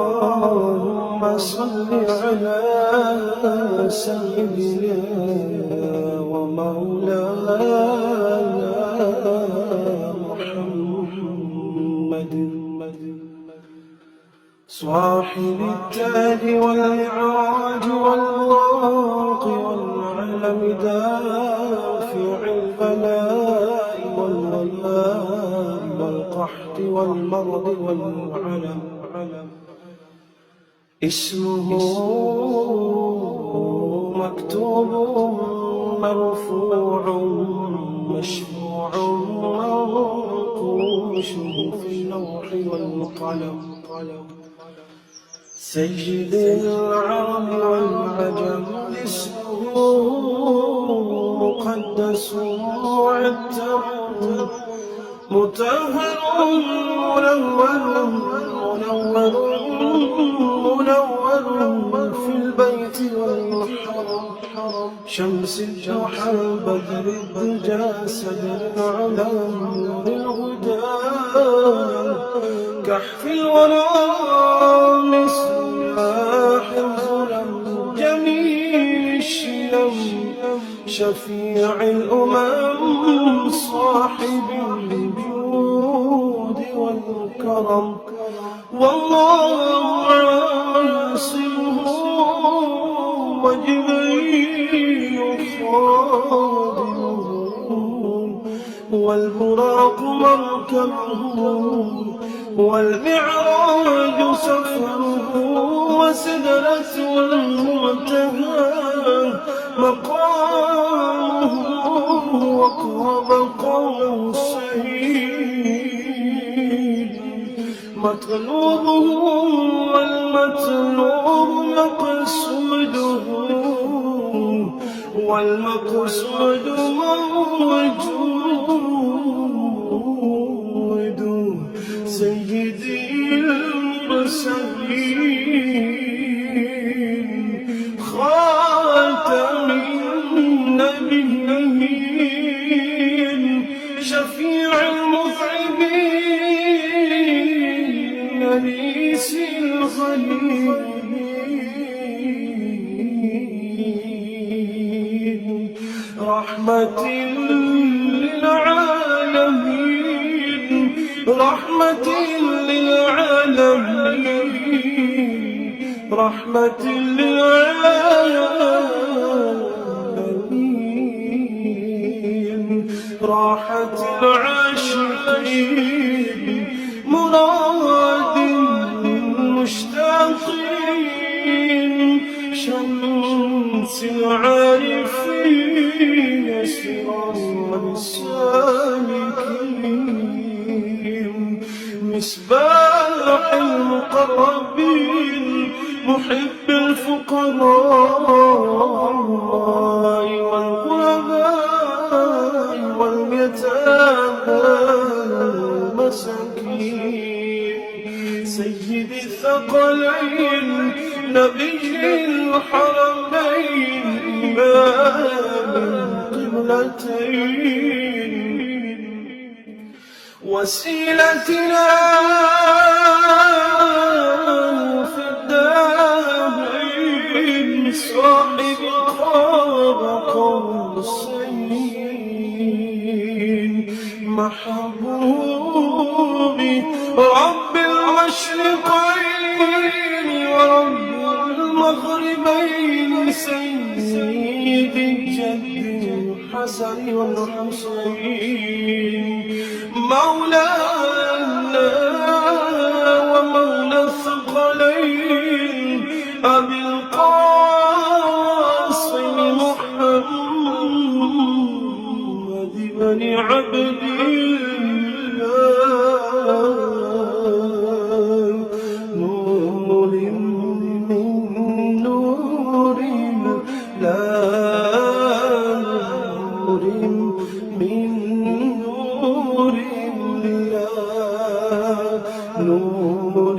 اللهم صل على سيدنا ومولانا محمد صاحب التاج والمعراج والبراق والعلم دافع البلاء والوباء والقحط والمرض والعلم اسمه مكتوب مرفوع مشفوع منقوش في اللوح والقلم سيد العرب والعجم اسمه مقدس معتر مطهر منور في البيت والحرم شمس الجوحى بدر الدجى سدر على نور الهدى كحف الورى مصباح الظلم جميل الشلم شفيع الأمم صاحب الجود والكرم والله عاصمه وجبريل خادمه والبراق مركبه والمعراج سفره وسدرة المنتهى مقامه وقرب قوسين مطلوبه والمطلوب مقصوده والمقصود موجود سيدي المرسلين خاتم النبيين شفيع المذنبين أنيس الغنيين رحمة للعالمين رحمة للعالمين رحمة للعالمين راحة العاشقين مراد المشتاقين شمس العارفين سراج السالكين مصباح المقربين محب الفقراء والغرباء واليتامى المساكين سيد الثقلين نبي الحرمين إمام القبلتين وسيلتنا في الدارين صاحب قاب قوسين محبوبي رب المشرقين ورب المغربين سيد الجد الحسن والحسين مولانا ومولى الثقلين أبي القاسم محمد بن عبد الله نور من نور الله نور من نور الله نور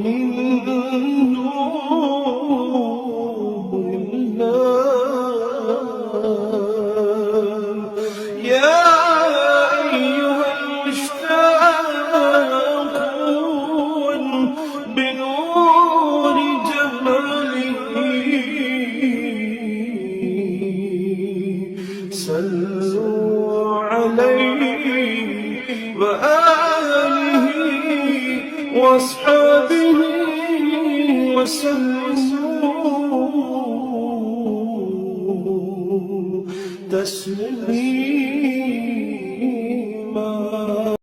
من نور الله يا أيها المشتاق صلوا عليه وآله وأصحابه وسلموا تسليما.